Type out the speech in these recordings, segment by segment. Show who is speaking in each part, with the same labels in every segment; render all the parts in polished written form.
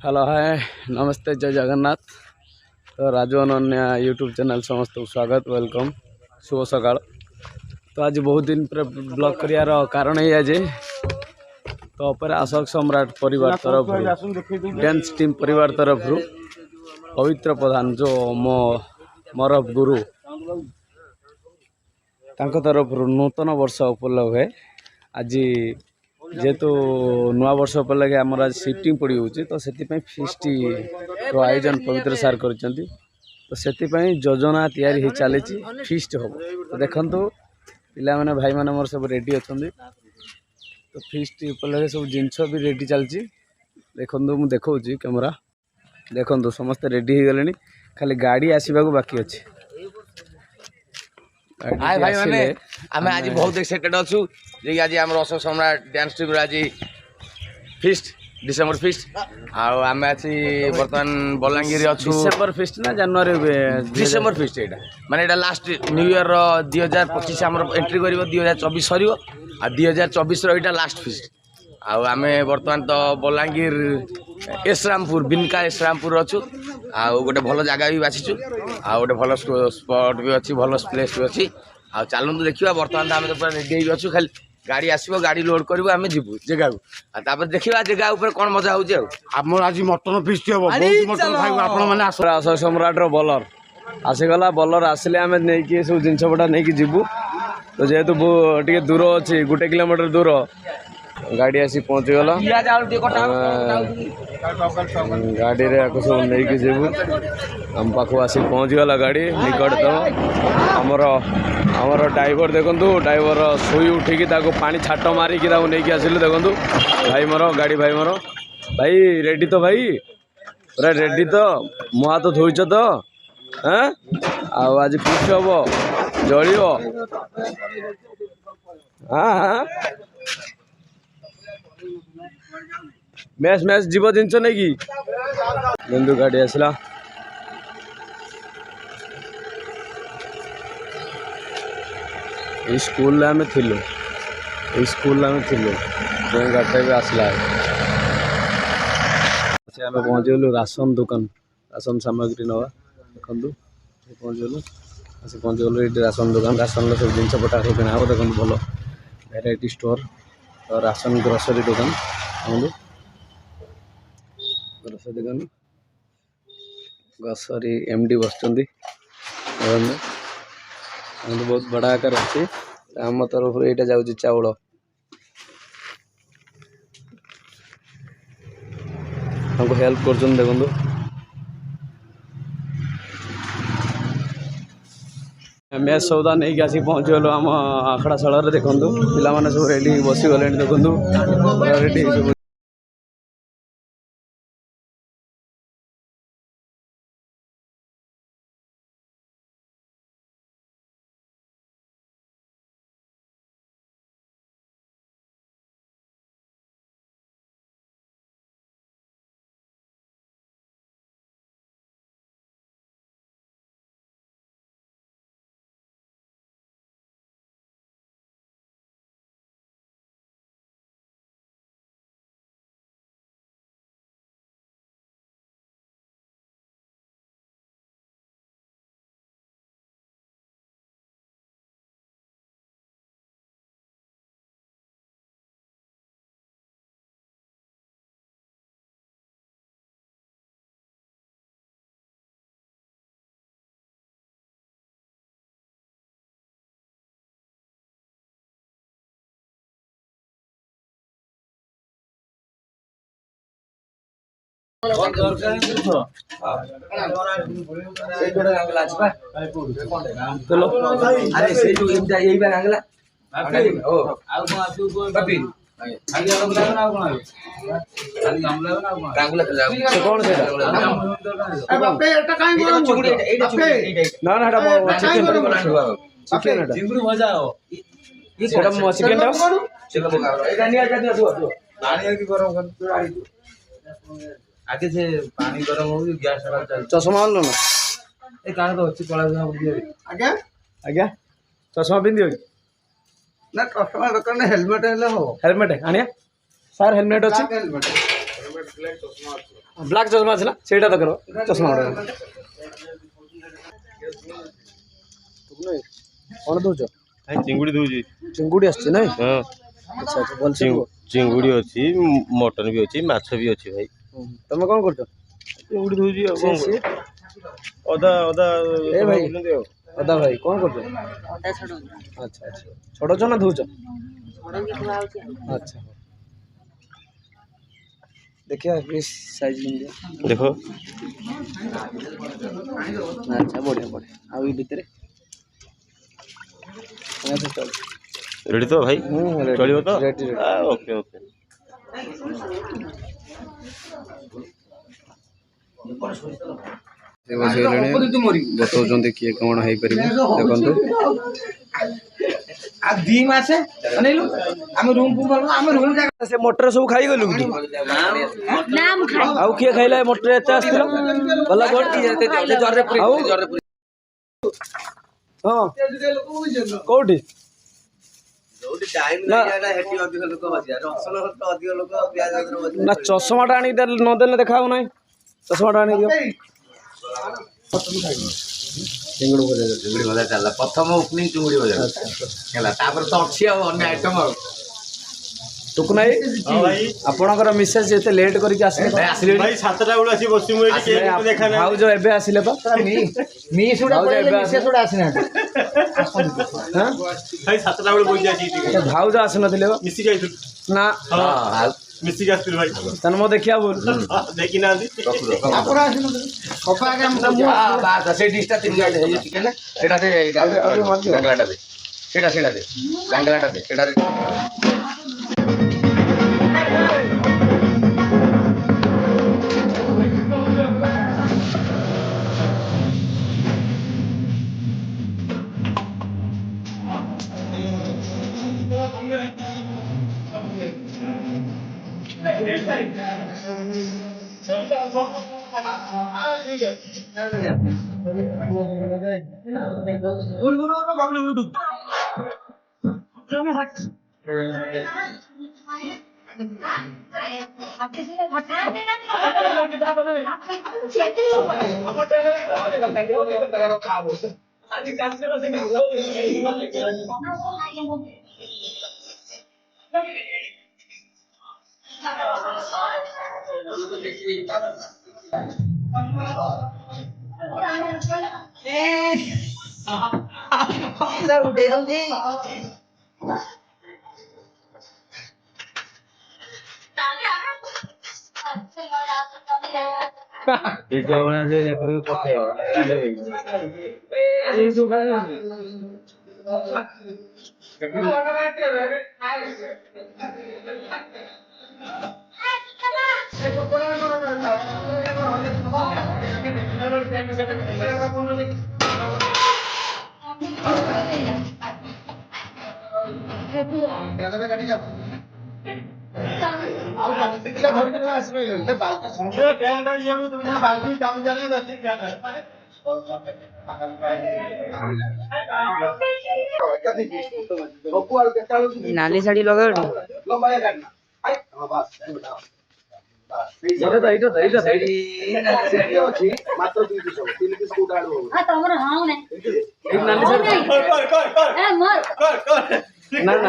Speaker 1: Hello hi नमस्ते जय जगन्नाथ। तो राजू अनन्या यूट्यूब चैनल समस्त स्वागत वेलकम शुभ सकाल। तो आज बहुत दिन पर ब्लॉग करार कारण ही आज तो अपरे अशोक सम्राट परिवार तरफ डांस टीम परिवार तरफ पवित्र प्रधान जो मोर गुरु तांको तरफ नूतन वर्ष उपलक्षे आज जेहेतु नुआ वर्ष उपलक्षे आमर आज शिफ्टिंग पड़ी हो तो से फिस्ट आयोजन पवित्र सार कर तो से योजना तैयारी चली फिस्ट हम तो देखु पिला माने भाई माने मोर सब रेडी अच्छा तो फिस्ट उपलक्षे सब जिनस भी रेडी चलती देखु मुझे देखा कैमेरा देखु समस्ते रेडी हो गले खाली गाड़ी आसवाक बाकी अच्छे।
Speaker 2: हाय भाई माने आमे आज बहुत एक्साइटेड अच्छु जे आज हमर अशोक सम्राट डांस टीम आज फिस्ट डिसेंबर फिस्ट आमे आज वर्तमान बलांगीर अच्छु
Speaker 1: डिसेंबर फिस्ट ना जनवरी
Speaker 2: डिसेंबर फिस्ट एटा माने एटा लास्ट न्यू ईयर 2025 हमर एंट्री करिवो 2024 सरिवो आ 2024 रो एटा लास्ट फिस्ट आमे वर्तमान तो बलांगीर एसरामपुर बिनका एसरामपुर अच्छु गोटे भल जगह भी बाछीचु गोटे भल स्पॉट भी अच्छी भल प्लेस भी अच्छी चलतु देखा बर्तमान आम तो पूरा रेडी अच्छु खाली गाड़ी आसो गाड़ी लोड करूँ आम जीवु जगह को देखा जगह उपर कौन मजा हो
Speaker 3: आज मटन फिस्ट हम मटन खाइबू आपण मैंने
Speaker 1: अशोक सम्राट बॉलर आसीगला बॉलर आसिले आम नहीं सब जिनस पटा नहीं जीवु तो जेहेतु टे दूर अच्छी 1 किलोमीटर दूर गाड़ी आसी पहुँचीगला गाड़ी रे सब नहीं जीवु आम पाखु आसी पहुँचीगला गाड़ी निकटतम आमर ड्राइवर देखु ड्राइवर शोई उठिकी पानी छाट मारिकी नहीं आसिलु देखु भाई मोर गाड़ी भाई मोर भाई रेडी तो भाई पूरा रेडी तो मुँह हाथ धोईच तो हाँ आज फिस्ट हम जल हाँ हाँ मैच मैच जीव जिनस नहीं कि बंधु गाड़ी आसला स्कूल आम थिलु स्कूल आम थिलु गाड़ी भी आसला आम पहुँचगलु राशन दुकान राशन सामग्री नवा देखु पहुँचगलु आस पहुँचगलु ये राशन दुकान राशन सब जिन पटा सब किना हम देखो भल भेराइटी स्टोर और राशन ग्रोसरी दुकान ग्रोसरी दुकान ग्रोसरी एमडी बसुँच बहुत बड़ा आकार अच्छी आम तरफ यहाँ जाऊँ चाउल हमको हेल्प कर देखु मैच सौदा नहीं आसी पहुँचगलु आम आखड़ा शाल देखु पिला सब रेडी बसी गले देखु रेडी सब चलो
Speaker 2: अरे से जो यही बार आंगला ओ
Speaker 1: कौन से ना ना चिकन चिंगुड़ी मजा हो चिकन
Speaker 2: आगे से पानी गरम हो गैस
Speaker 1: चश्मा आनलो ना
Speaker 2: ए काहे तो अच्छी कला
Speaker 3: आज्ञा
Speaker 1: आज्ञा चश्मा पिंदियो
Speaker 3: ना चश्मा दरकार हेलमेट हेल्मेट
Speaker 1: आनिया सार हेलमेट अच्छी
Speaker 3: हेलमेट
Speaker 1: ବ୍ଲାକ୍ ଚଷମା ଅଛି ନା ସେଇଟା ତ କର ଚଷମା ଗୋଟେ କ'ଣ ଦେଉଛ
Speaker 4: ଚିଙ୍ଗୁଡ଼ି ଦଉଛି
Speaker 1: ଚିଙ୍ଗୁଡ଼ି ଆସିଛି ନାଇଁ
Speaker 4: ହଁ
Speaker 1: ଆଚ୍ଛା ଆଚ୍ଛା ଭଲସେ କୁହ।
Speaker 4: ଚିଙ୍ଗୁଡ଼ି ଅଛି ମଟନ ବି ଅଛି ମାଛ ବି ଅଛି ଭାଇ
Speaker 1: ତମେ କ'ଣ କରୁଛ
Speaker 4: ଚିଙ୍ଗୁଡ଼ି ଦଉଛି ଆଉ କ'ଣ
Speaker 1: ସିଏ
Speaker 4: ଅଦା ଅଦା
Speaker 1: ଏ ଭାଇ
Speaker 4: କରୁଛନ୍ତି ଆଉ
Speaker 1: ଅଦା ଭାଇ କ'ଣ କରୁଛ ଆଚ୍ଛା ଆଚ୍ଛା ଛଡ଼ଉଛ ନା ଧଉଛ ଆଚ୍ଛା ଦେଖିବା ପିସ୍ ସାଇଜ୍ କେମିତି
Speaker 4: ଦେଖ
Speaker 1: ଆଚ୍ଛା ବଢ଼ିଆ ବଢ଼ିଆ ଆଉ ଏ ଭିତରେ ଆଚ୍ଛା ଚଳ
Speaker 4: ରେଡ଼ି ତ ଭାଇ ଚଳିବ ତ
Speaker 1: ରେଡ଼ି
Speaker 4: ଓକେ ଓକେ
Speaker 1: ବତାଉଛନ୍ତି କିଏ କ'ଣ ହେଇପାରିବ ଦେଖନ୍ତୁ ସେ ମଟର ସବୁ ଖାଇଗଲୁ କି ଆଉ କିଏ ଖାଇଲା ମଟର ଏତେ ଆସିଥିଲା ଗଲା ଆଉ ହଁ କୋଉଠି ନା ଚଷମାଟା ଆଣିକି ନଦେଲେ ଦେଖା ହବ ନାହିଁ ଚଷମାଟା ଆଣିକି ଦିଅ
Speaker 2: ଚିଙ୍ଗୁଡ଼ି ଭଜା ଚାଲିଲା ପ୍ରଥମ ଓପନିଂ ଚିଙ୍ଗୁଡ଼ି ଭଜା ହେଲା ତାପରେ ତ ଅଛି ଆଉ ଅନ୍ୟ ଆଇଟମ୍ ଆଉ
Speaker 1: ଟୁକୁନା ଭାଇ ଆପଣଙ୍କର ମିସେସ୍ ଏତେ ଲେଟ୍ କରିକି ଆସିଲେ
Speaker 2: ଆସିଲେ
Speaker 4: ଭାଇ 7ଟା ବେଳୁ ଆସି ବସିଛୁ ମୁଁ ଏଇଠି କେହି କିନ୍ତୁ ଦେଖା ନାହିଁ
Speaker 1: ଭାଉଜ ଏବେ ଆସିଲେ ପା
Speaker 4: ଭାଇ 7ଟା ବେଳୁ ବସି ଆସିକି
Speaker 1: ଭାଉଜ ଆସିନଥିଲେ ବା
Speaker 4: ମିଶିକି ଯାଇଥିଲୁ
Speaker 1: ନା
Speaker 4: ମିଶିକି ଆସିଥିଲୁ ଭାଇ
Speaker 1: ତାହେଲେ ମୋ ଦେଖିବା ଭୁଲ
Speaker 4: ଦେଖି ନାହାନ୍ତି
Speaker 2: ସେ ଡିସ୍ଟା ତିନି ଚିକେନ୍ ସେଇଟା ଦେ ଗାଙ୍ଗଲାଟା ଦେ ସେଇଟା ଦେ ଗାଙ୍ଗଲାଟା ଦେ ସେଇଟା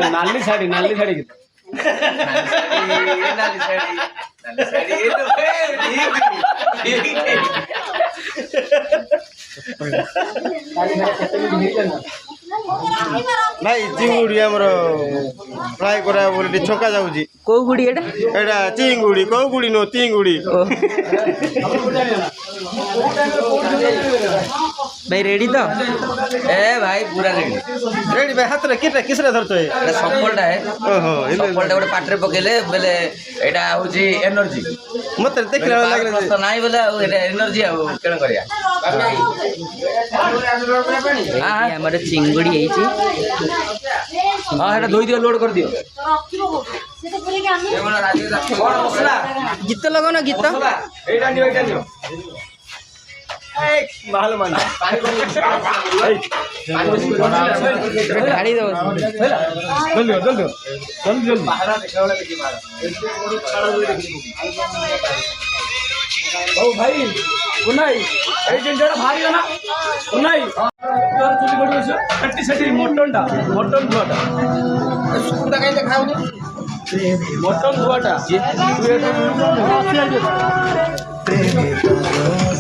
Speaker 5: नाली साड़ी लगा
Speaker 1: नाली साड़ी
Speaker 4: ଭାଇ ଚିଙ୍ଗୁଡ଼ି ଆମର ଫ୍ରାଏ କରା ବୋଲି ଛକା ଯାଉଛି
Speaker 5: को गुड़ी एटा
Speaker 4: ଏଇଟା ଚିଙ୍ଗୁଡ଼ି କୋଉ ଗୁଡ଼ି ନୁହଁ ଚିଙ୍ଗୁଡ଼ି
Speaker 5: भाई रेडी तो
Speaker 2: ए भाई पूरा रेडी
Speaker 4: ରେଡ଼ି ଭାଇ ହାତରେ କେଟା କିସରେ ଧରଛ
Speaker 2: ସଫଳଟା
Speaker 4: ଓହୋ
Speaker 2: ସଫଳଟା ଗୋଟେ ପାଟିରେ ପକେଇଲେ ବେଲେ ଏଇଟା ହଉଛି ଏନର୍ଜି
Speaker 4: ମତେ ଦେଖିଲା ବେଳେ ଲାଗିଲା ଯେ
Speaker 2: ନାହିଁ ବୋଲେ ଆଉ ଏଇଟା ଏନର୍ଜି ଆଉ କେଣ କରିବା
Speaker 5: हमारे चिंगुड़ी है
Speaker 2: ହଁ ସେଟା ଧୋଇ ଦିଅ ଲୋଡ୍ କରିଦିଅ
Speaker 5: गीत लगो ना गीत
Speaker 2: ଏଇଟା ନିଅ
Speaker 5: ଗାଡ଼ି ଦେବ
Speaker 1: ହଉ ଭାଇ କୁନାଇ ଏଇ ଜିନିଷଟା ବାହାରିବ ନା କୁନାଇ ତୋର ଚୁଲି ପଡ଼ିବ ସେଠି ସେଠି ମଟନଟା ମଟନ ଧୁଆଟା ମଟନ ଧୁଆଟା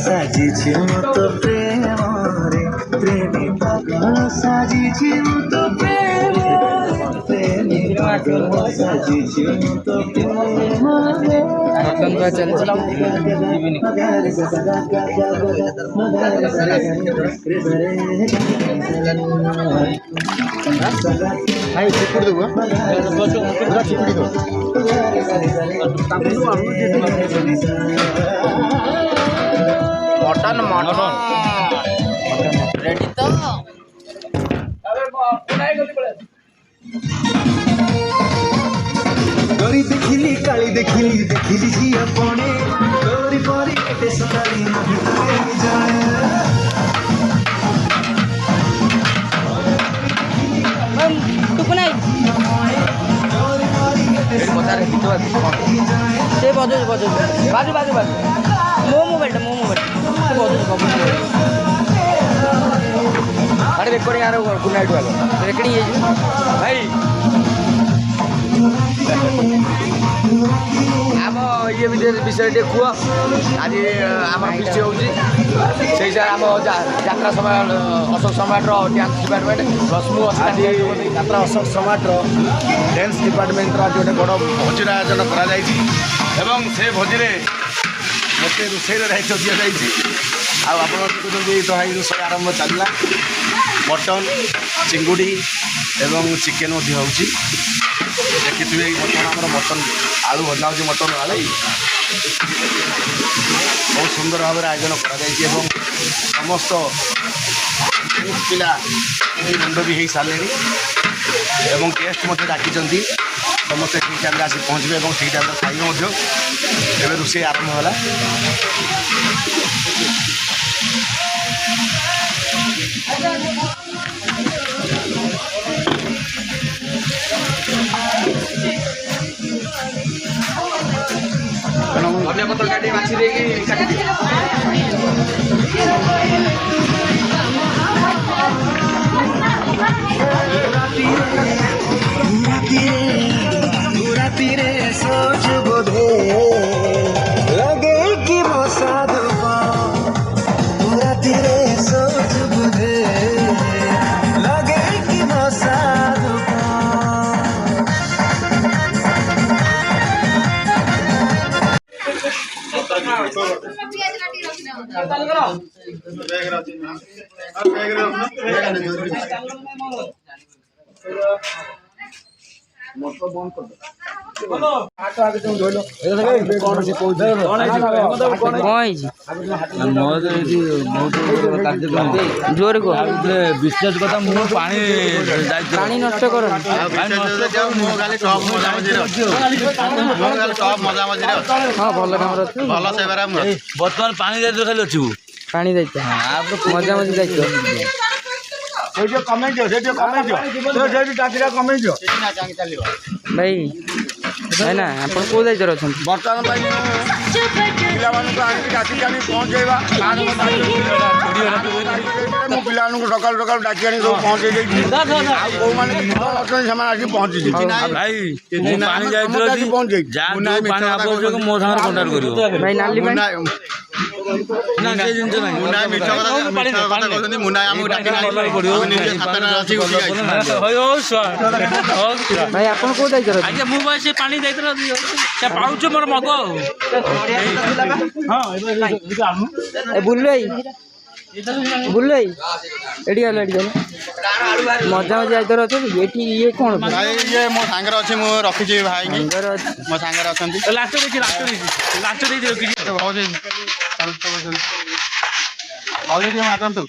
Speaker 6: সাজিছি মতো প্রেমরে প্রেমী পাগল সাজিছি মতো প্রেমী পাগল সাজিছি মতো প্রেমরে
Speaker 3: ଭାଇ ଚିପୁଡ଼ି ଦେବୁ ପୁରା ଚିପୁଡ଼ି ଦେବୁ
Speaker 2: ମଟନ ମଟନ ରେଡି ତ
Speaker 6: গরি দেখিলি কালি দেখিলি দেখিলি ঝিয়া পড়ে গরি পরি কেটে সোনালি নদী যায়
Speaker 5: ଟୁକୁନାଇ ସେ ବଜଉଛି ବାଜୁ ବାଜୁ ବାଜୁ ମୋ ମୋବାଇଲଟା ସେ ବଜଉଛି ଆରେ ରେକର୍ଡିଂ ଆର କୁନାଇଠୁ ଆଗ ରେକର୍ଡିଂ ହେଇଯିବ ଭାଇ
Speaker 2: ଆମ ଇଏ ବିଷୟରେ ଟିକେ କୁହ ଆଜି ଆମର ଫିଷ୍ଟ ହେଉଛି ସେଇ ସାର୍ ଆମ ଯାତ୍ରା ସମୟ ଅଶୋକ ସମ୍ରାଟର ଡ୍ୟାନ୍ସ ଡିପାର୍ଟମେଣ୍ଟ ରଶ୍ମୁ
Speaker 3: ଆଜି ଯାତ୍ରା ଅଶୋକ ସମ୍ରାଟର ଡ୍ୟାନ୍ସ ଡିପାର୍ଟମେଣ୍ଟର ଆଜି ଗୋଟେ ବଡ଼ ଭୋଜିର ଆୟୋଜନ କରାଯାଇଛି ଏବଂ ସେ ଭୋଜିରେ ମୋତେ ରୋଷେଇର ଦାୟିତ୍ୱ ଦିଆଯାଇଛି ଆଉ ଆପଣ ଦେଖୁଛନ୍ତି ତ ଭାଇ ରୋଷେଇ ଆରମ୍ଭ ଚାଲିଲା ମଟନ୍ ଚିଙ୍ଗୁଡ଼ି ଏବଂ ଚିକେନ୍ ମଧ୍ୟ ହେଉଛି ଦେଖିଥିବେ ଏଇ ବର୍ତ୍ତମାନ ଆମର ମଟନ୍ ଆଳୁ ଭଜା ହେଉଛି ମଟନ୍ ଆଳୁ ବହୁତ ସୁନ୍ଦର ଭାବରେ ଆୟୋଜନ କରାଯାଇଛି ଏବଂ ସମସ୍ତ ପିଲା ମୁଣ୍ଡ ବି ହେଇସାରିଲେଣି ଏବଂ ଗେଷ୍ଟ ମଧ୍ୟ ଡାକିଛନ୍ତି ସମସ୍ତେ ଠିକ୍ ଟାଇମ୍ରେ ଆସି ପହଞ୍ଚିବେ ଏବଂ ଠିକ୍ ଟାଇମ୍ରେ ଖାଇବେ ମଧ୍ୟ ଏବେ ରୋଷେଇ ଆରମ୍ଭ ହେଲା
Speaker 2: ଧନିଆ ପତ୍ର କାଟି ବାଛି ଦେଇକି କାଟିଦିଏ
Speaker 6: रातीरे सोच बोधे लगे कि बसाद रातीरे सोच बोधे लगे कि बसाद
Speaker 5: ଜୋରେ କୁହ
Speaker 1: ବିଶ୍ୱାସ କଥା ମୁଁ ପାଣି
Speaker 5: ପାଣି ନଷ୍ଟ କର ହଁ ଭଲ କାମରେ ଅଛି
Speaker 1: ବର୍ତ୍ତମାନ ପାଣି ଦାୟିତ୍ୱ ଖାଲି ଅଛି
Speaker 5: ପାଣି ଦାୟିତ୍ୱ ମଜାମଜି ଦାୟିତ୍ୱ
Speaker 3: ସେଇଠି କମେଇଦିଅ ସେଇଠି କମେଇଦିଅ ସେଇଠି ଟାଙ୍କିଟା କମେଇଦିଅ
Speaker 5: ଭାଇ ଭାଇନା ଆପଣ କେଉଁ ଦାୟିତ୍ୱରେ ଅଛନ୍ତି
Speaker 3: ବର୍ତ୍ତମାନ ପାଇଁ ପିଲାମାନଙ୍କୁ ଆଣିକି ଡାକିକି ଆଣି ପହଞ୍ଚେଇବା ମୁଁ ପିଲାମାନଙ୍କୁ ସକାଳୁ ସକାଳୁ ଡାକି ଆଣି ସବୁ ପହଞ୍ଚେଇ ଦେଇଛି ଆଉ କେଉଁମାନେ ଅଛନ୍ତି ସେମାନେ ଆସିକି ପହଞ୍ଚିଯିବେ
Speaker 1: ଭାଇ ପାଣି ଦାୟିତ୍ୱ ଅଛି
Speaker 3: ପହଞ୍ଚେଇଛି
Speaker 1: ପାଣି ଆବଶ୍ୟକ ମୋ ସାଙ୍ଗରେ କଣ୍ଟାକ୍ଟ କରିବ
Speaker 5: ଭାଇ ନାଲି ପାଣି
Speaker 1: ନା ସେ ଜିନିଷ ନାହିଁ
Speaker 5: ଭାଇ ଆପଣ କେଉଁ ଦାୟିତ୍ୱରେ ଅଛନ୍ତି
Speaker 7: ଆଜ୍ଞା ମୁଁ ବା ସେ ପାଣି ଦେଇଥିଲା ସେ ପାଉଛୁ ମୋର ମଗ ଆଉ
Speaker 5: ବୁଲୁ ଭାଇ ଏଠି ଗଲ ମଜାମଜି ଦାୟିତ୍ୱରେ ଅଛନ୍ତି ଏଠି ଇଏ କ'ଣ
Speaker 3: ଇଏ ମୋ ସାଙ୍ଗରେ ଅଛି ମୁଁ ରଖିଛି ଭାଇ ମୋ ସାଙ୍ଗରେ ଅଛନ୍ତି
Speaker 7: ଲାଞ୍ଚ ଦେଇଛି ରଖିଛି
Speaker 3: ମାରନ୍ତୁ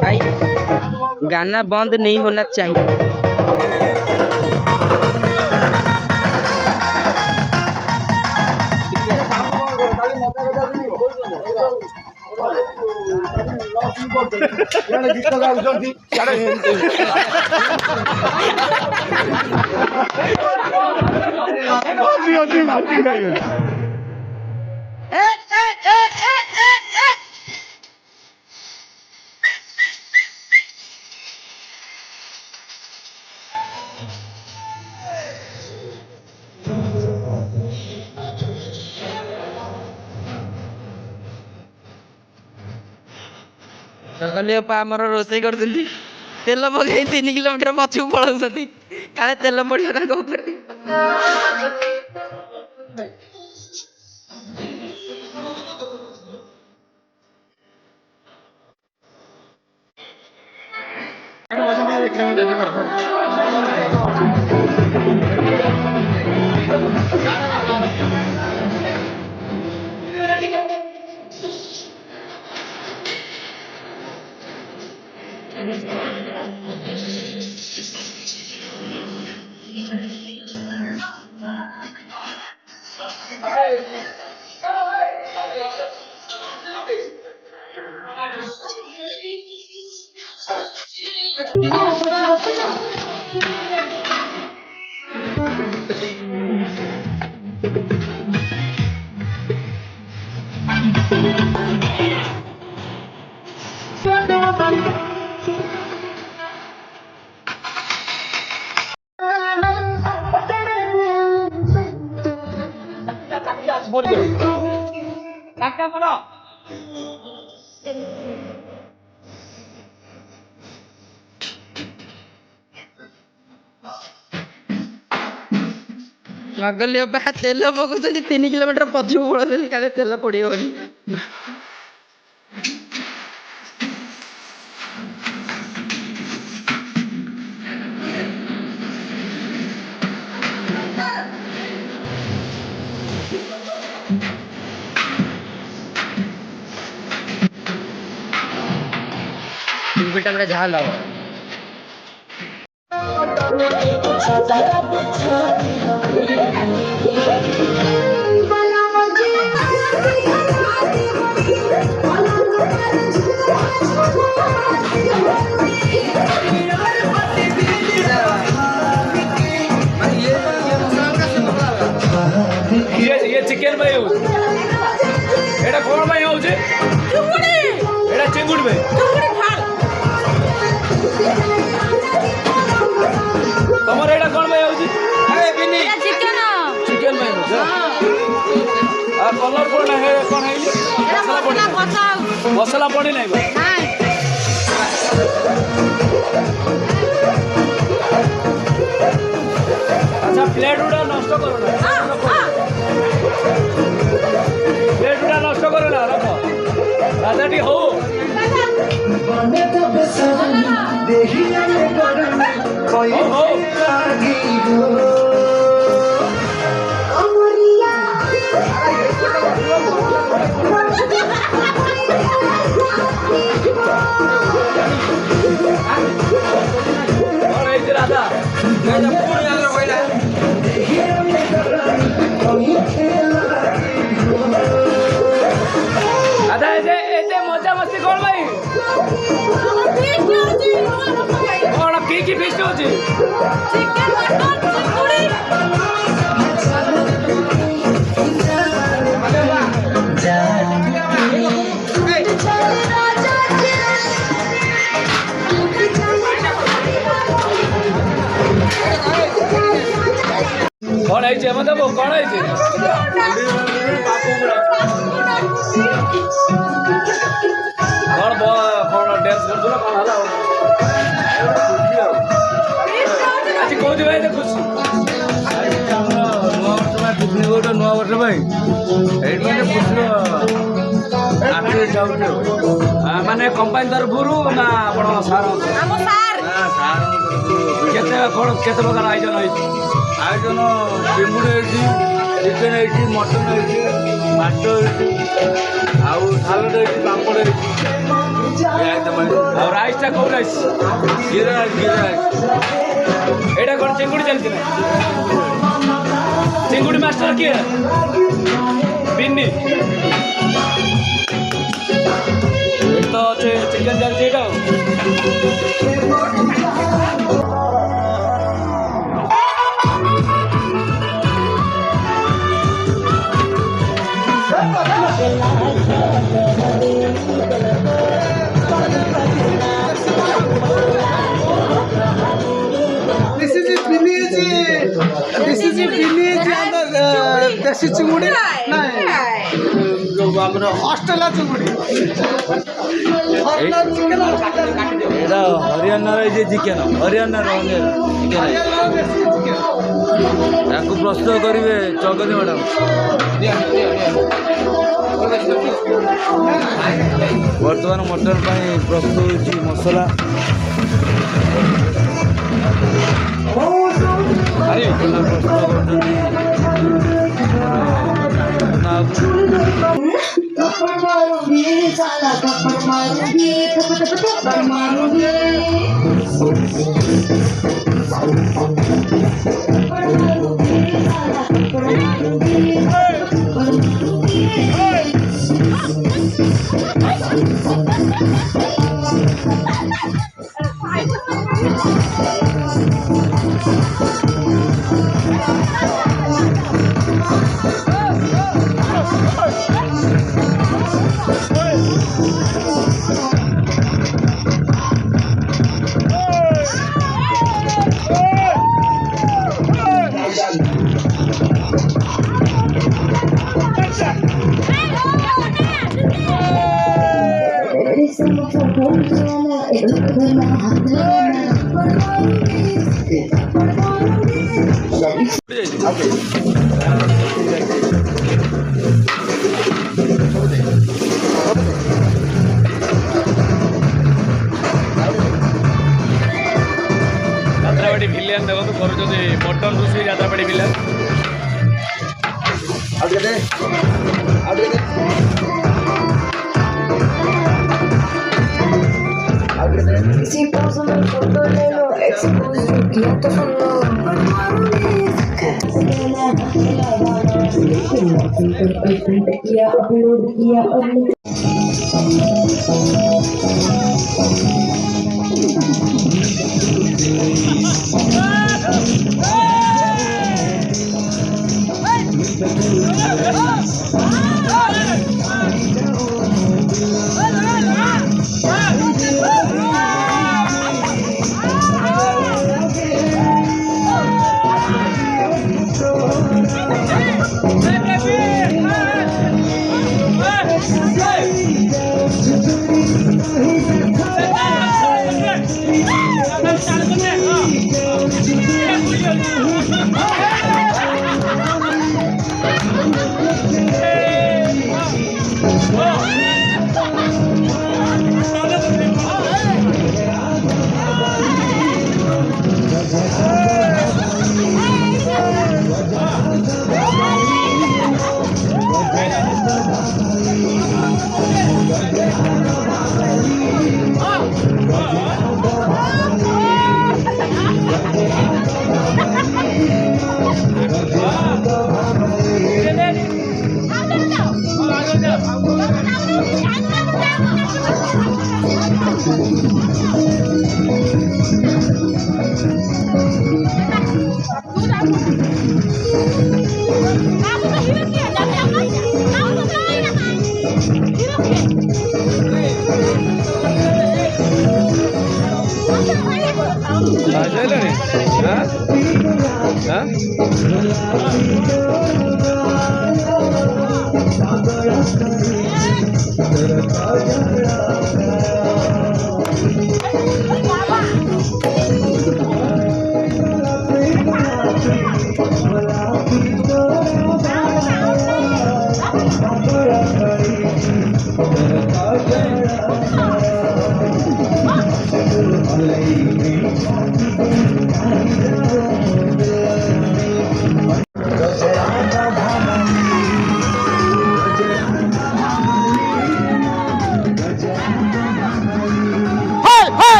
Speaker 5: भाई गाना बंद नहीं होना चाहिए।
Speaker 3: ଗୀତ ଗାଉଛନ୍ତି
Speaker 5: ସକାଳେ ବାପା ଆମର ରୋଷେଇ କରୁଛନ୍ତି ତେଲ ପକେଇ 3 କିଲୋମିଟର ପଛକୁ ପଳାଉଛନ୍ତି କାଳେ ତେଲ ପଡ଼ିବ ତାଙ୍କ ଉପରେ। ମଗଲି ବାପା ତେଲ ପକାଉଛନ୍ତି 3 କିଲୋମିଟର ପଛକୁ ପଳାଉଛନ୍ତି କାଳେ ତେଲ ପଡ଼ିବନି। ପିମ୍ପିଟା ଝାଲ ହବ।
Speaker 1: ये चिकेन भाई होउछ एटा कोन भाई होउछ चुंगुडी एटा चिंगुडी भाई चुंगुडी फाल तमर एटा कोन भाई होउछ ए बिनी चिकेन चिकेन भाई होउछ आ कलर कोन है कोन हैली मसाला पड़ी नहीं भाई अच्छा प्लेट उड़ा नष्ट करो ना प्लेट उड़ा नष्ट करो ना रखो राजाटी हो राजा आधा ऐसे मजा मस्ती कौन भाई कौन की फिस्ट होची चिकन मटन चिंगुड़ी कौन है जे मतलब कौन है जे कौन कौन डांस कर दो कौन हला आज कोथि भाई ते खुशी नुआ वर्ष भाई एट माने खुशी आते जाउते माने कंपनी तरफरु ना आपण सार हम सार सार केते कोन केते प्रकार आयोजन होई आयोजन चिंगुड़ी चिकेन मटन ମାଛ ହେଇଛି ଆଉ ସାଲଡ଼ ହେଇଛି ପାମ୍ପଡ଼ ହେଇଛି ଆଉ ରାଇସ୍ଟା କେଉଁ ରାଇସ୍ ଜିରା ରାଇସ୍ ଏଇଟା କ'ଣ ଚିଙ୍ଗୁଡ଼ି ଚାଲିଛି ନା ଚିଙ୍ଗୁଡ଼ି ମାଷ୍ଟର କିଏ ବିନି ତ ଅଛି ଚିକେନ୍ ଚାଲିଛି ଏଇଟା ଆଉ
Speaker 6: This is village and देसी चिंगुड़ी नहीं ऑस्ट्रेलिया चिंगुड़ी
Speaker 1: এটা হরিয়ানার এই যে চিকেন হরিয়ানার ତାକୁ ପ୍ରସ୍ତୁତ କରିବେ ଜଗତୀ ମ୍ୟାଡ଼ାମ ବର୍ତ୍ତମାନ ମଟନ ପାଇଁ ପ୍ରସ୍ତୁତ ହେଉଛି ମସଲା ଯାତ୍ରାବାଡ଼ି ଭିଲିଆନ୍ ଦେଖନ୍ତୁ କରୁଛନ୍ତି ମଟନ ରୋଷେଇ ଯାତ୍ରାବାଡ଼ି villain
Speaker 8: Si pasan el fondo de lo expuso, ya te sonó.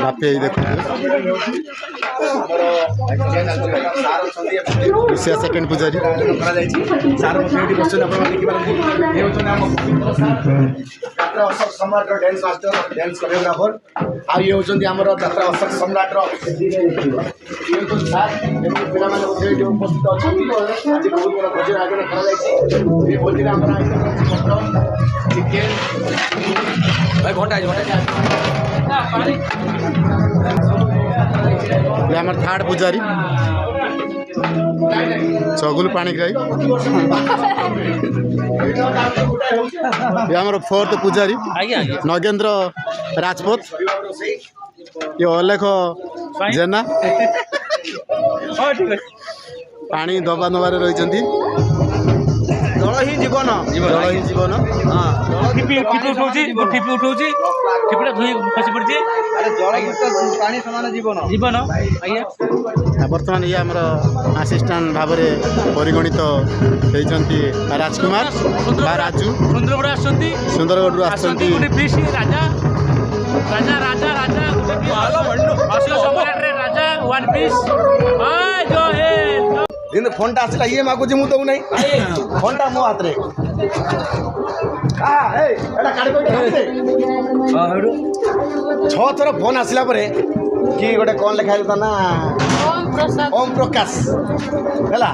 Speaker 4: ମାପି ଦେଖନ୍ତୁ ଋଷିଆ ସେକେଣ୍ଡ ପୂଜାରୀ
Speaker 3: ସାର୍ ମଧ୍ୟ ଏଠି ବସିଛନ୍ତି ଆପଣ ଦେଖିପାରନ୍ତି ଏ ହେଉଛନ୍ତି ଆମ ଯାତ୍ରା ଅଶୋକ ସମ୍ରାଟର ଡ୍ୟାନ୍ସ ମାଷ୍ଟର ଡ୍ୟାନ୍ସ କୋରିଓଗ୍ରାଫର ଆଉ ଇଏ ହେଉଛନ୍ତି ଆମର ଯାତ୍ରା ଅଶୋକ ସମ୍ରାଟର ଇଏ ହେଉଛନ୍ତି ସାର୍ ଏବଂ ପିଲାମାନେ ମଧ୍ୟ ଏଠି ଉପସ୍ଥିତ ଅଛନ୍ତି ଆଜି ବହୁତ ବଡ଼ ଭୋଜିର ଆୟୋଜନ କରାଯାଇଛି ଏ ଭୋଜିରେ ଆମର ଆୟୋଜନ ଅଛି ମଟନ୍ ଚିକେନ୍
Speaker 2: ଘଣ୍ଟା
Speaker 4: আমার থার্ড পূজারী চগুল পাଣିগ্রাহী আমার ফোর্থ পূজারী নগেন্দ্র রাজপথ ये অলেখ জেনা পানি দবা নবারে রয়েছেন জল হি জীবন জল হি জীবন
Speaker 7: ଠିପି ଉଠଉଛି ଠିପିଟା ଧୋଇ ଖସି ପଡ଼ିଛି
Speaker 4: ପାଣି ସମାନ ଜୀବନ
Speaker 7: ଜୀବନ ଆଜ୍ଞା
Speaker 4: ବର୍ତ୍ତମାନ ଇଏ ଆମର ଆସିଷ୍ଟାଣ୍ଟ ଭାବରେ ପରିଗଣିତ ହେଇଛନ୍ତି ରାଜକୁମାର ବା ରାଜୁ
Speaker 7: ସୁନ୍ଦରଗଡ଼ ଆସୁଛନ୍ତି
Speaker 4: ସୁନ୍ଦରଗଡ଼ରୁ ଆସିଛନ୍ତି
Speaker 7: ଗୋଟେ ଫିସ୍ ରାଜା ଅଶୋକ ସମ୍ରାଟରେ ରାଜା ୱାନ୍ ପିସ୍
Speaker 3: କିନ୍ତୁ ଫୋନ୍ଟା ଆସିଲା ଇଏ ମାଗୁଛି ମୁଁ ଦେଉ ନାହିଁ ଫୋନ୍ଟା ମୋ ହାତରେ ଛଅ ଥର ଫୋନ୍ ଆସିଲା ପରେ କି ଗୋଟେ କ'ଣ ଲେଖା ହେଇଥିଲା ନା ଓମ୍ ପ୍ରକାଶ ହେଲା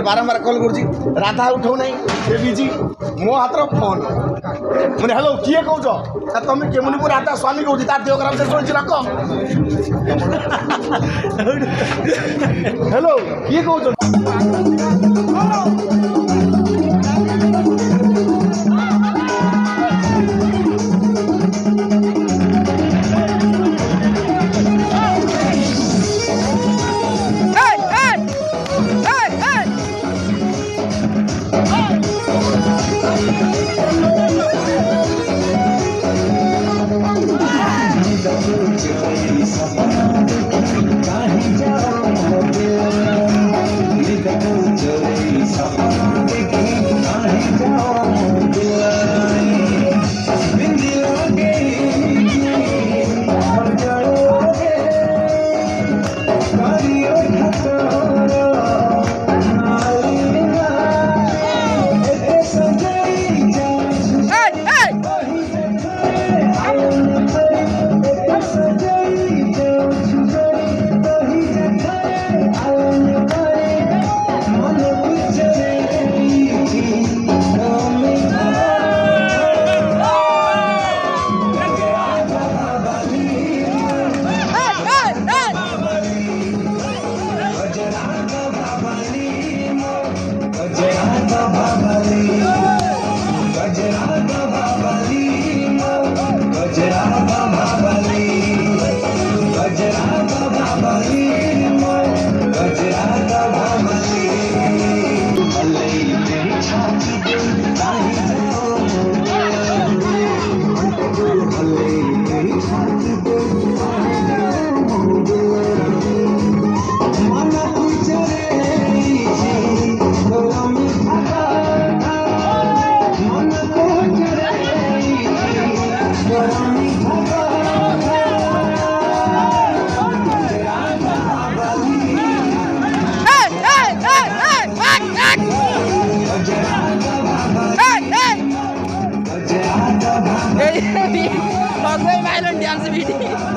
Speaker 3: ବାରମ୍ବାର କଲ୍ କରୁଛି ରାଧା ଉଠାଉ ନାହିଁ ସେ ବିଜି ମୋ ହାତର ଫୋନ୍ ମାନେ ହ୍ୟାଲୋ କିଏ କହୁଛ ତମେ କେମୁନିପୁର ରାଧା ସ୍ୱାମୀ କହୁଛି ତାର ଦେହ ଖରାପ ଶେଷ ହୋଇଛି ରଖ ହ୍ୟାଲୋ କିଏ କହୁଛ
Speaker 5: violent dance video.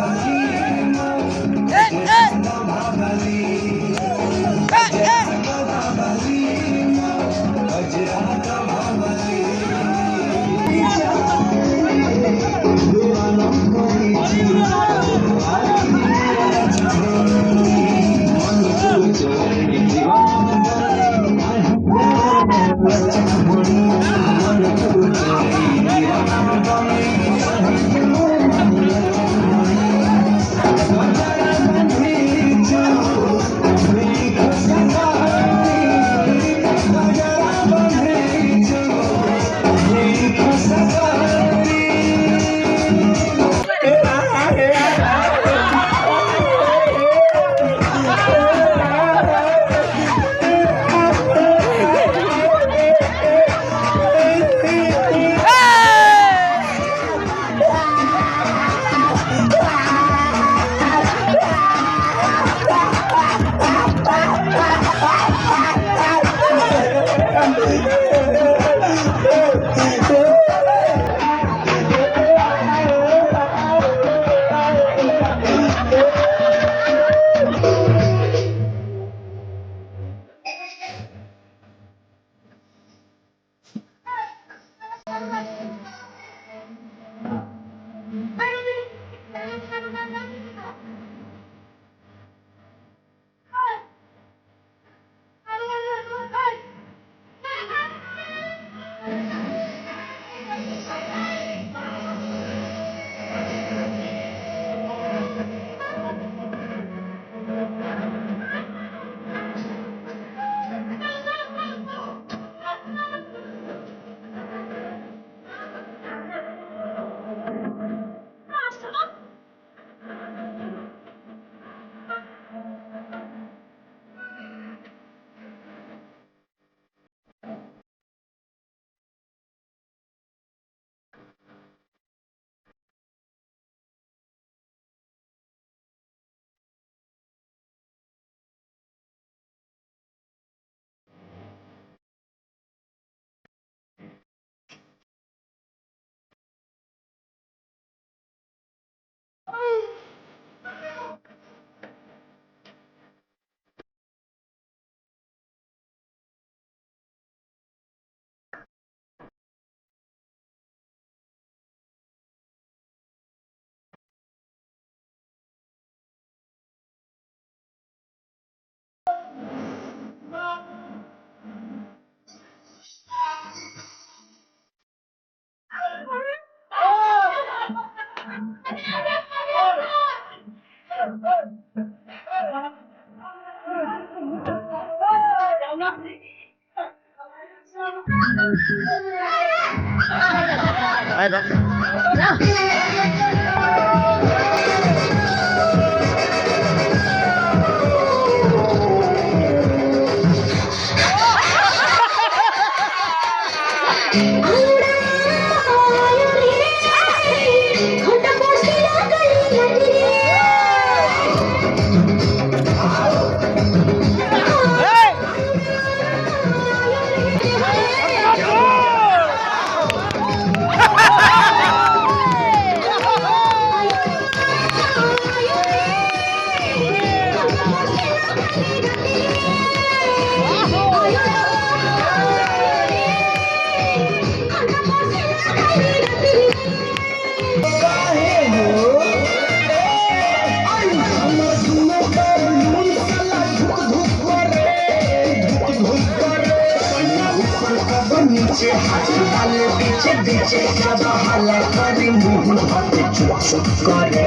Speaker 6: नीचे हाथ डाले पीछे पीछे जब हल्ला करे मुंह हाथे चुप चुप करे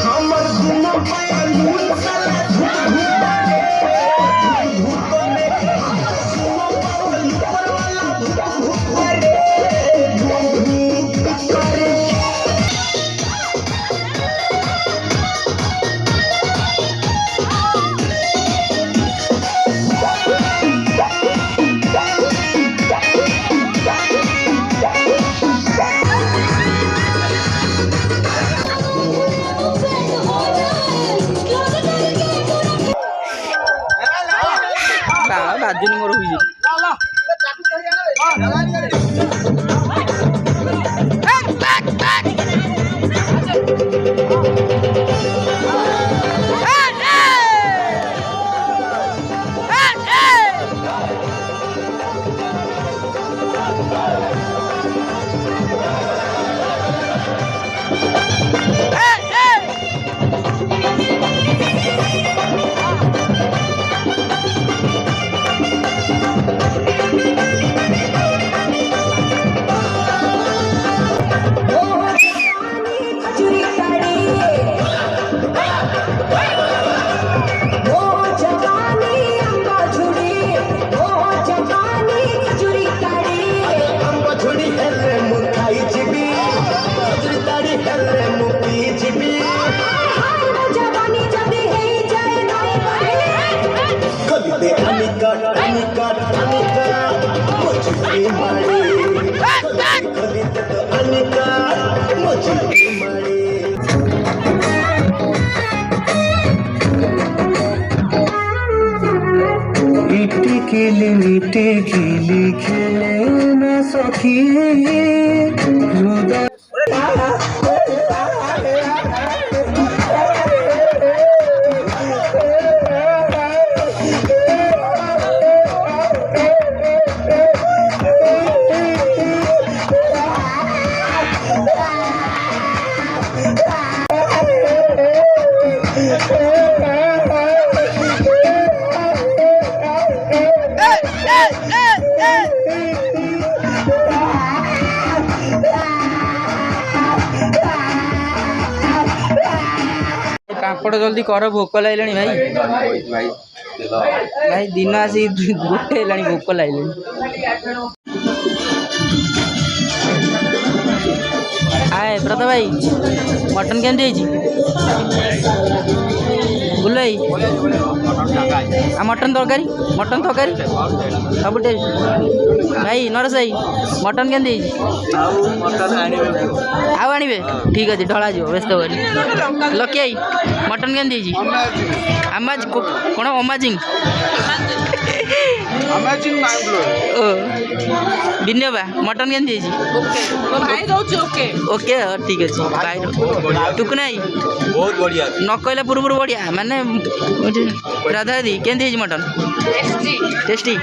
Speaker 6: हमर गुना पाया लूट साला धूप धूप करे सुनो पावल ऊपर वाला धूप करे
Speaker 5: ରାଜୁନି ମୋର ହୁଇଛି
Speaker 6: मीटे खेले खेले न सखी हृदय
Speaker 5: ପାମ୍ପଡ଼ ଜଲ୍ଦି କର ଭୋକ ଲାଗିଲାଣି ଭାଇ ଭାଇ ଦିନ ଆସି ଗୋଟେ ହେଲାଣି ଭୋକ ଲାଗିଲାଣି ଆଏ ବ୍ରତ ଭାଇ ମଟନ୍ କେମିତି ହେଇଛି ବୁଲ ଭାଇ ଆଉ ମଟନ୍ ତରକାରୀ ସବୁ ଟେଷ୍ଟ ଭାଇ ନରେଶ ଭାଇ ମଟନ୍ କେମିତି ହେଇଛି ଆଉ ଆଣିବେ ଠିକ୍ ଅଛି ଢଳା ଯିବ ବ୍ୟସ୍ତ କରି ଲକି ଭାଇ ମଟନ୍ କେମିତି ହେଇଛି ଆମାଜ କ'ଣ ଅମାଜିଂ ଓ ବିନୟ ବା ମଟନ୍ କେମିତି ହେଇଛି ଓକେ ଠିକ୍ ଅଛି ଭାଇ ଟୁକୁନା ଭାଇ ବହୁତ ବଢ଼ିଆ ନ କହିଲା ପୂର୍ବରୁ ବଢ଼ିଆ ମାନେ ରାଧା ଦିଦି କେମିତି ହେଇଛି ମଟନ୍ ଟେଷ୍ଟି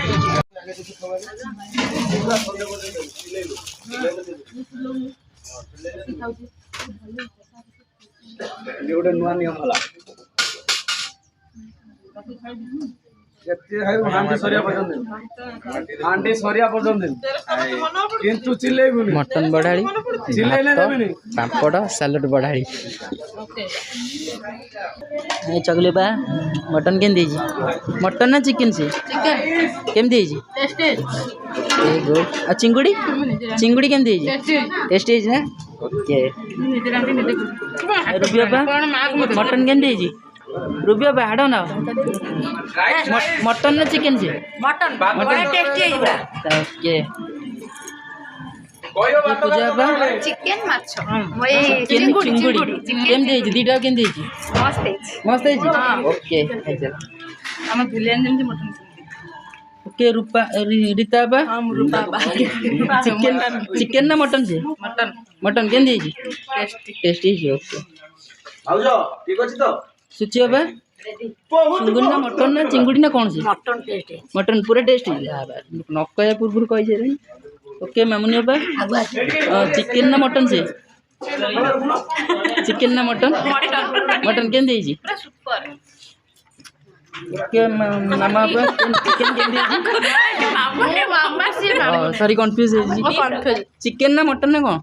Speaker 1: ଗୋଟେ ନୂଆ ନିୟମ ହେଲା ହାଣ୍ଡି ସରିବା ପର୍ଯ୍ୟନ୍ତ କିନ୍ତୁ ଚିଲେଇବୁନି
Speaker 5: ମଟନ୍ ବଢ଼ାଳି पापड़ सालड बढ़ाई चकले बा मटन केम देजी मटन ना चिकन से केम देजी आ चिंगुड़ी चिंगुड़ी केम देजी टेस्टी है ना ओके रुबिया बा मटन केम देजी रुबिया बा हाडो ना मटन ना चिकन से मटन टेस्टी है ओके पूजा बा
Speaker 9: चिकेन माछ
Speaker 5: चिंगुड़ी केम देजी दीटा केम देजी मस्त है जी ओके
Speaker 9: हम भिलेन जेमति मटन
Speaker 5: ओके रूपा रीता बा चिकन चिकन ना मटन से मटन केम देजी टेस्टी है ओके
Speaker 3: भाउजो ठीक अछि तो
Speaker 5: सुचिया बा चिंगुड़ी ना मटन ना चिंगुड़ी ना कौन से मटन पूरा टेस्टी नकया पूर्व कही जे ओके मामुनी बा चिकन ना मटन से चिकन ना मटन मटन केम देजी ओके मामा बा चिकन केम देजी सॉरी कंफ्यूज है जी चिकन ना मटन ना कौन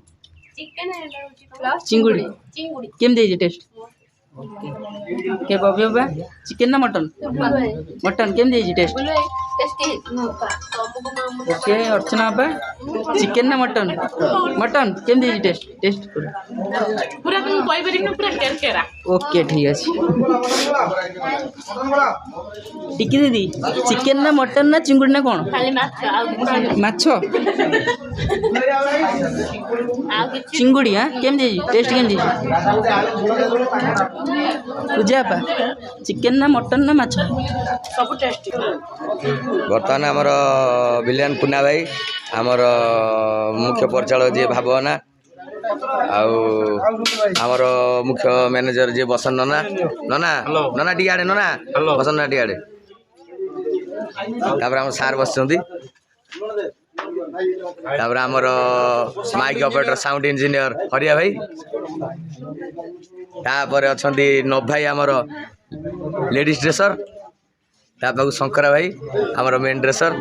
Speaker 5: चिंगुड़ी केम देजी टेस्ट ओके बबियो बा चिकन ना मटन मटन केम देजी टेस्ट ओके अर्चना बा चिकन ना मटन मटन केम देजी टेस्ट टेस्ट
Speaker 9: पूरा तुम कोई बरी पूरा केरकेरा
Speaker 5: ओके ठीक है टिकी दीदी चिकन ना मटन ना चिंगुड़ी ना कौन
Speaker 9: खाली माछ
Speaker 5: चिंगुड़ी हाँ केम देजी टेस्ट केम देजी पूजा बा चिकन ना मटन ना माछ
Speaker 9: सब टेस्टी
Speaker 2: बर्तमान आमर विलियन पुना भाई आमर मुख्य परिचालक जी भावना आमर मुख्य मैनेजर जी बसन नना नना नना टी आड़े नना बसन ना टी आड़े आम सार बस आमर माइक ऑपरेटर साउंड इंजीनियर हरिया भाई तापर अच्छा नव भाई आमर लेडीज ड्रेसर तापाक शंकरा भाई आमर मेन ड्रेसर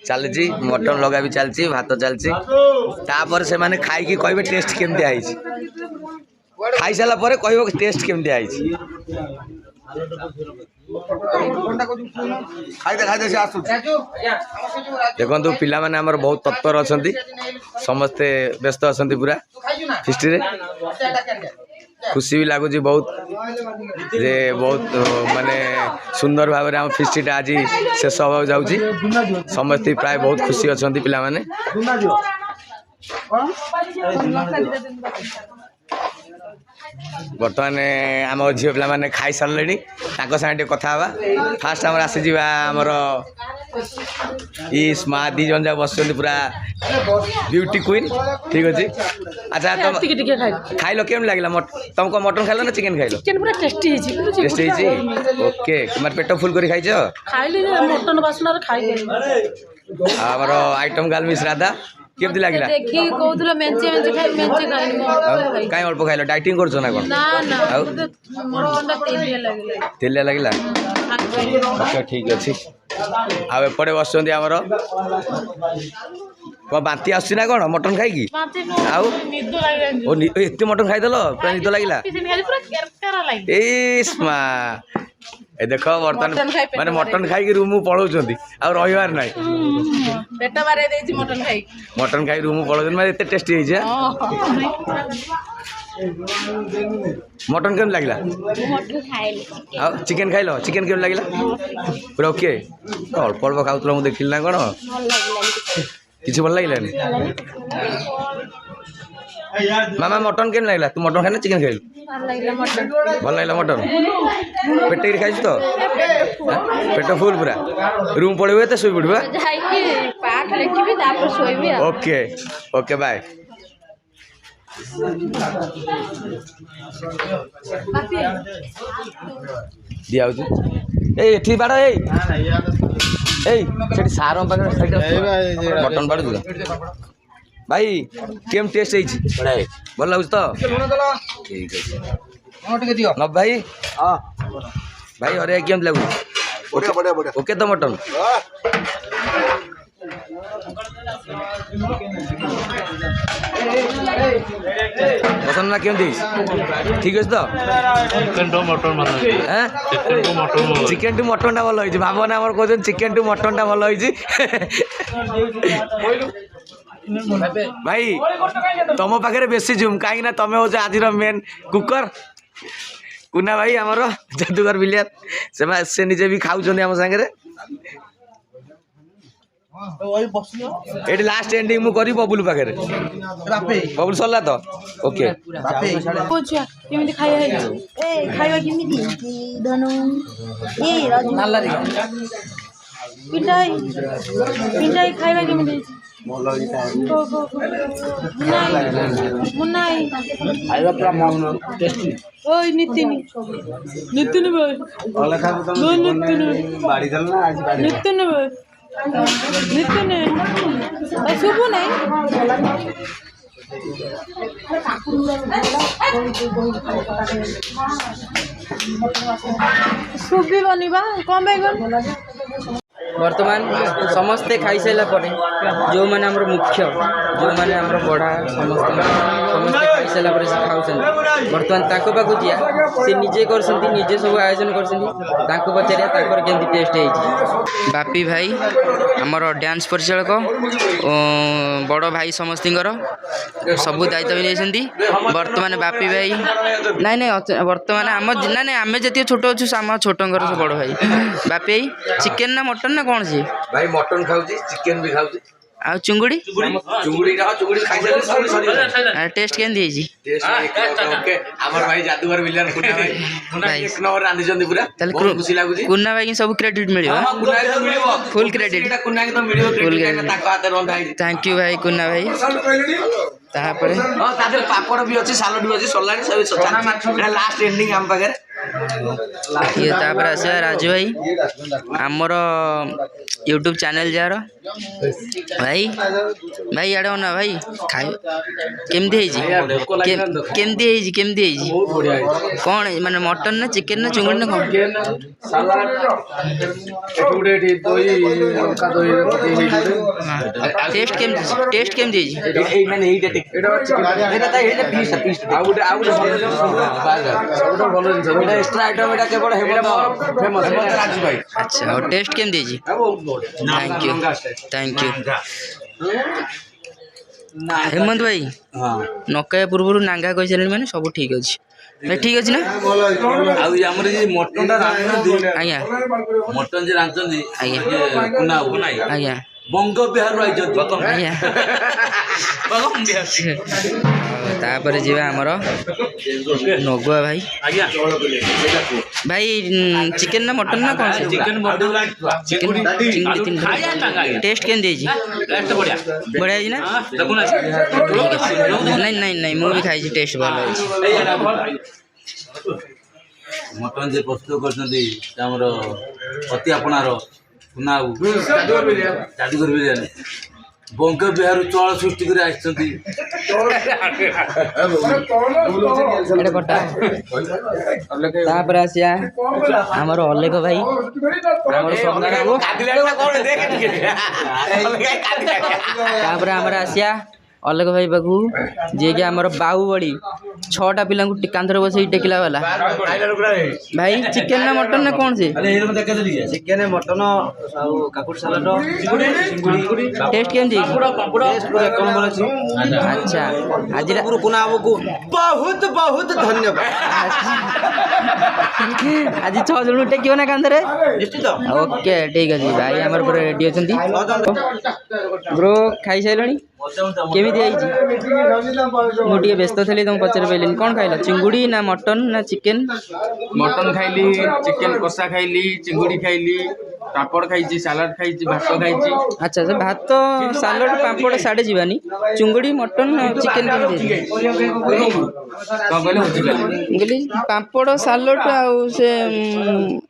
Speaker 2: चलती मटन लगा भी चलती भात चलती तापर से माने खाई कहे टेस्ट केमती आई खाई सारा पर कह टेस्ट केमती आई देखो पिला माने आमर बहुत तत्पर अच्छा समस्ते व्यस्त अच्छा पूरा हिस्ट्री रे खुशी भी लगुच बहुत जे बहुत माने सुंदर भाव में आम फिस्टीटा आज शेष होगा जाऊँगी समस्ते प्राय बहुत खुशी अच्छा पिला माने बर्तमान आम झील पिला माने खाई सारे सागे कथा हवा फास्ट आम आसीजा आमर स्मा दी जन जाक बस पूरा ब्यूटी क्वीन ठीक अच्छे अच्छा तुम खाइल केम लगे तुमको मटन खाइल ना चिकेन खाइल टेस्टी ओके तुम्हारे पेट फुल कर खाई आमर आइटम गाल मिस राधा केमती लगे कहीं अल्प खाइल डाइटिंग कर तेलिया लगे अच्छा ठीक अच्छे आपटे बस आमर कौन बांती आस कौन मटन खाई एत मटन खाईदेल पूरा निद लगे ए देख बर्तमान माने मटन खाई रूम पलाऊँ रहीबार ना मटन खाई रूम पलाऊँ माने एत टेस्टी है मटन केम लगे चिकेन खाइल चिकेन केम लगे पूरा ओके अल्प अल्प खाऊल मुझे देखिल ना कौन किसी भल लगे मामा मटन केम लगे तू मटन खाई चिकेन खाइल भल लगे मटन पेट खाई तो पेट फुल पूरा रूम पड़े तो शोई पड़ा ओके ओके बाय दिया एठी बाड़ सार मटन बाड़ भाई केम टेस्ट भल लगुच तो ठीक है नब भाई भाई अरे केम लगुच ओके तो मटन ପସନ୍ଦ ନା କେମିତି ଠିକ୍ ଅଛି ତ? ଚିକେନ୍ ଟୁ ମଟନ୍ଟା ଭଲ ହେଇଛି। ଭାବନା ଆମର କହୁଛନ୍ତି ଚିକେନ୍ ଟୁ ମଟନ୍ଟା ଭଲ ହେଇଛି। ଭାଇ ତମ ପାଖରେ ବେଶୀ ଜୁମ୍ କାହିଁକି ନା ତମେ ହଉଛ ଆଜିର ମେନ୍ କୁକର। କୁନା ଭାଇ ଆମର ଯାଦୁଗର ବିଲିଆର ସେ ନିଜେ ବି ଖାଉଛନ୍ତି ଆମ ସାଙ୍ଗରେ। ଏଠି ଲାଷ୍ଟ ଏଣ୍ଡିଂ ମୁଁ କରି ବବୁଲ ପାଖରେ। ବବୁଲ ସରିଲା ତ? ଓକେ।
Speaker 9: କେମିତି ଖାଇବା ହେଇଛି? ଖାଇବା କେମିତି ଧନୁ ପିଣ୍ଟାଇ ଖାଇବା କେମିତି ହେଇଛି? ଓଇ ନିତିନ ଭାଇ ନିତିନ ଶୁଭୁ ନାହିଁ। ଶୁଭିବନି ବା କ'ଣ ପାଇଁ
Speaker 5: ବର୍ତ୍ତମାନ ସମସ୍ତେ ଖାଇସାରିଲା ପରେ ଯେଉଁମାନେ ଆମର ମୁଖ୍ୟ ଯେଉଁମାନେ ଆମର ବଢ଼ା ସମସ୍ତେ ଖାଇସାରିଲା ପରେ ସେ ଖାଉଛନ୍ତି। ବର୍ତ୍ତମାନ ତାଙ୍କ ପାଖକୁ ଯିବା, ସେ ନିଜେ କରୁଛନ୍ତି, ନିଜେ ସବୁ ଆୟୋଜନ କରୁଛନ୍ତି। ତାଙ୍କୁ ପଚାରିବା ତାଙ୍କର କେମିତି ଟେଷ୍ଟ ହେଇଛି। ବାପି ଭାଇ ଆମର ଡ୍ୟାନ୍ସ ପରିଚାଳକ, ବଡ଼ ଭାଇ ସମସ୍ତଙ୍କର ସବୁ ଦାୟିତ୍ୱ ବି ନେଇଛନ୍ତି। ବର୍ତ୍ତମାନ ବାପି ଭାଇ ନାଇଁ ବର୍ତ୍ତମାନ ଆମେ ଯେତିକି ଛୋଟ ଅଛୁ ଆମ ଛୋଟଙ୍କର ସେ ବଡ଼ ଭାଇ ବାପି ଭାଇ ଚିକେନ୍ ନା ମଟନ୍ ନା କ'ଣ ସିଏ?
Speaker 2: ଭାଇ ମଟନ୍ ଖାଉଛି, ଚିକେନ୍ ବି ଖାଉଛି।
Speaker 5: ଆଉ ଚୁଙ୍ଗୁଡ଼ି
Speaker 2: ଖାଇସାରିଲି।
Speaker 5: ଟେଷ୍ଟ କେମିତି ହେଇଛି?
Speaker 2: ଆମର ଭାଇ ଯାଦୁଗର ବିଲିଆର କୁନା ଭାଇ ଏକ ନମ୍ବର ରାନ୍ଧିଛନ୍ତି ପୁରା।
Speaker 5: ତାହେଲେ
Speaker 2: ଖୁସି ଲାଗୁଛି।
Speaker 5: କୁନା ଭାଇକି ସବୁ କ୍ରେଡିଟ୍ ମିଳିବ, ଫୁଲ୍ କ୍ରେଡିଟ୍।
Speaker 2: ତାଙ୍କ ହାତରେ ରନ୍ଧା ହେଇଛି।
Speaker 5: ଥ୍ୟାଙ୍କ ୟୁ ଭାଇ କୁନା ଭାଇ। ତାପରେ
Speaker 2: ତା ଦେହରେ ପାପଡ଼ ବି ଅଛି, ସାଲଡ ବି ଅଛି, ସରିଲାଣି ଲାଷ୍ଟ ଏଣ୍ଡିଂ ଆମ ପାଖରେ।
Speaker 5: ତାପରେ ଆସିବା ରାଜୁ ଭାଇ ଆମର ୟୁଟ୍ୟୁବ୍ ଚ୍ୟାନେଲ୍ ଯାହାର। ଭାଇ ଇଆଡ଼େ ନା ଭାଇ ଖାଇ କେମିତି ହେଇଛି? କେମିତି ହେଇଛି? କ'ଣ ମାନେ ମଟନ୍ ନା ଚିକେନ୍ ନା ଚୁଙ୍ଗୁଡ଼ି ନା କ'ଣ? ଟେଷ୍ଟ କେମିତି ହେଇଛି? ଆଚ୍ଛା, ଆଉ ଟେଷ୍ଟ କେମିତି ହେଇଛି? Thank you. ହେମନ୍ତ ଭାଇ ନକାଇବା ପୂର୍ବରୁ ନାଙ୍ଗା କହିସାରିଲେଣି ମାନେ ସବୁ ଠିକ୍ ଅଛି। ଠିକ୍ ଅଛି ନା?
Speaker 3: ଆଉ ଆମର ମଟନଟା ରାନ୍ଧୁଛନ୍ତି,
Speaker 5: ଆଜ୍ଞା
Speaker 3: ମଟନ ଯେ ରାନ୍ଧୁଛନ୍ତି
Speaker 5: ଆଜ୍ଞା ଆଜ୍ଞା
Speaker 3: ବଙ୍ଗ ବିହାରରୁ ଆଇଛନ୍ତି।
Speaker 5: ଆଜ୍ଞା। ତାପରେ ଯିବା ଆମର ନଗୁଆ ଭାଇ। ଭାଇ ଚିକେନ୍ ନା ମଟନ୍ ନା କ'ଣ? ଚିକେନ୍ ଟେଷ୍ଟ କେମିତି ହେଇଛି? ବଢ଼ିଆ ହେଇଛି ନା? ନାଇଁ ମୁଁ ବି ଖାଇଛି, ଟେଷ୍ଟ ଭଲ ହେଇଛି।
Speaker 3: ମଟନ ଯେ ପ୍ରସ୍ତୁତ କରିଛନ୍ତି ଆମର ଅତି ଆପଣାର ଯାଦୁଗର ବିରିୟାନୀ ବଙ୍ଗ ବିହାରରୁ ଚଳ ସୃଷ୍ଟି କରି ଆସିଛନ୍ତି।
Speaker 5: ତାପରେ ଆସିବା ଆମର ଅଲେଖ ଭାଇ। ତାପରେ ଆମର ଆସିବା ଅଲେଖ ଭାଇ ପାଖକୁ, ଯିଏକି ଆମର ବାହୁବଳି 6ଟା ପିଲାଙ୍କୁ କାନ୍ଧରେ ବସେଇ ଟେକିଲା ବାଲା। ଭାଇ ଚିକେନ୍ ନା ମଟନ୍ ନା କ'ଣ ସେ?
Speaker 1: ଚିକେନ୍, ମଟନ୍ ଆଉ କାକୁଡ଼ି ସାଲାଡ଼,
Speaker 5: ଟେଷ୍ଟ କେମିତି ହେଇଛି? ଆଚ୍ଛା, ଆଜି
Speaker 1: କୁନା ବାବୁକୁ ବହୁତ ବହୁତ ଧନ୍ୟବାଦ।
Speaker 5: ଆଜି 6 ଜଣଙ୍କୁ ଟେକିବ ନା କାନ୍ଧରେ? ନିଶ୍ଚିତ। ଓକେ ଠିକ୍ ଅଛି। ଭାଇ ଆମର ପୁରା ରେଡ଼ି ଅଛନ୍ତି। ବ୍ରୋ ଖାଇସାରିଲଣି? କେମିତି ହେଇଛି? ମୁଁ ଟିକେ ବ୍ୟସ୍ତ ଥିଲି, ତମକୁ ପଚାରି ପାରିଲିନି। କ'ଣ ଖାଇଲ? ଚିଙ୍ଗୁଡ଼ି ନା ମଟନ୍ ନା ଚିକେନ୍?
Speaker 7: ମଟନ୍ ଖାଇଲି, ଚିକେନ୍ କଷା ଖାଇଲି, ଚିଙ୍ଗୁଡ଼ି ଖାଇଲି, ପାମ୍ପଡ଼ ଖାଇଛି, ସାଲାଡ଼ ଖାଇଛି, ଭାତ ଖାଇଛି।
Speaker 5: ଆଚ୍ଛା, ସେ ଭାତ ସାଲାଡ଼ ପାମ୍ପଡ଼ ସାଡ଼େ ଯିବାନି। ଚିଙ୍ଗୁଡ଼ି ମଟନ୍ ଚିକେନ୍ କେମିତି ହେଇଛି?
Speaker 7: କ'ଣ କହିଲେ?
Speaker 5: ମୁଁ କହିଲି ପାମ୍ପଡ଼ ସାଲାଡ଼ ଆଉ ସେ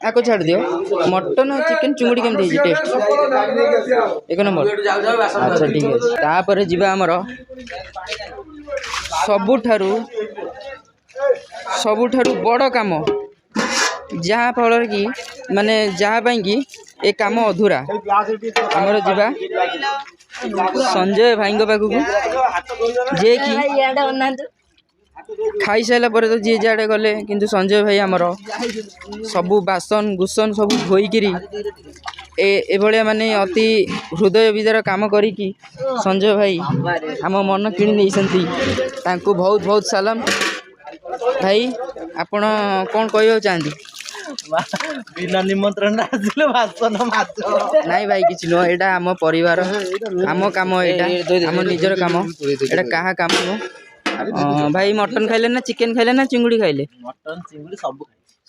Speaker 5: ଆକୁ ଛାଡ଼ିଦିଅ। ମଟନ୍ ଆଉ ଚିକେନ୍ ଚିଙ୍ଗୁଡ଼ି କେମିତି ହେଇଛି ଟେଷ୍ଟ? ଏକ ନମ୍ବର। ଆଚ୍ଛା ଠିକ୍ ଅଛି। ତାପରେ ଯିବା ଆମର ସବୁଠାରୁ ବଡ଼ କାମ, ଯାହା ଫଳରେ କି ମାନେ ଯାହା ପାଇଁ କି ଏ କାମ ଅଧୁରା। ଆମର ଯିବା संजय भाई पाखक जे कि खाई सारा पर तो जी जाड़े गले किंतु संजय भाई आमर सबू बासन गुसन सब धोईकरी एभलिया माने अति हृदय विदार काम करी संजय भाई आम मन किणी नहीं तांको बहुत बहुत सलाम भाई आपण कौन कहवा चाहती
Speaker 4: बिना निमंत्रण
Speaker 5: नाई भाई किसी नुह एटा आम परिवार आम काम एटा आम निजर काम एटा कहा काम नुह भाई मटन खाइले ना चिकेन खाइले ना चिंगुड़ी खाइले
Speaker 4: मटन चिंगुड़ी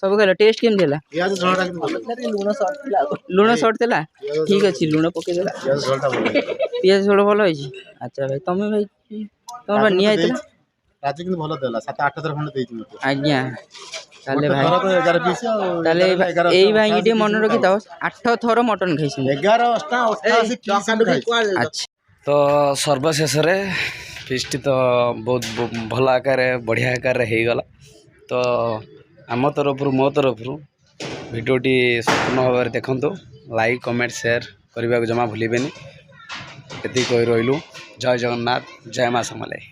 Speaker 4: सब
Speaker 5: खाइले टेस्ट केमती है
Speaker 4: पियाज झोलटा लुण सर्ट थिला
Speaker 5: लुण सर्ट थिला ठीक अच्छे लुण पके देला
Speaker 4: पियाज झोलटा बोल
Speaker 5: पियाज झोल भल होई अच्छा भाई तमे भाई तमर निया आइतला
Speaker 4: राजू किंतु भलो देला 7-8 थर खंड देइछि मते
Speaker 5: आज्ञा ताले भाई
Speaker 4: थर तो 11 पीस
Speaker 5: ताले एई भाई की मन रखि ताओ 8 थर मटन खाइछि
Speaker 4: 11 88 पीस खाइ
Speaker 5: अच्छा
Speaker 1: तो सर्वशेष फिस्ट तो बहुत भल आकार बढ़िया आकार हो गला तो आम तरफ मो तरफ भिडियोटी संपूर्ण भाव में देखु लाइक कमेंट शेयर करने को जमा भूलें ये कही रही जय जगन्नाथ जय माँ समलाई।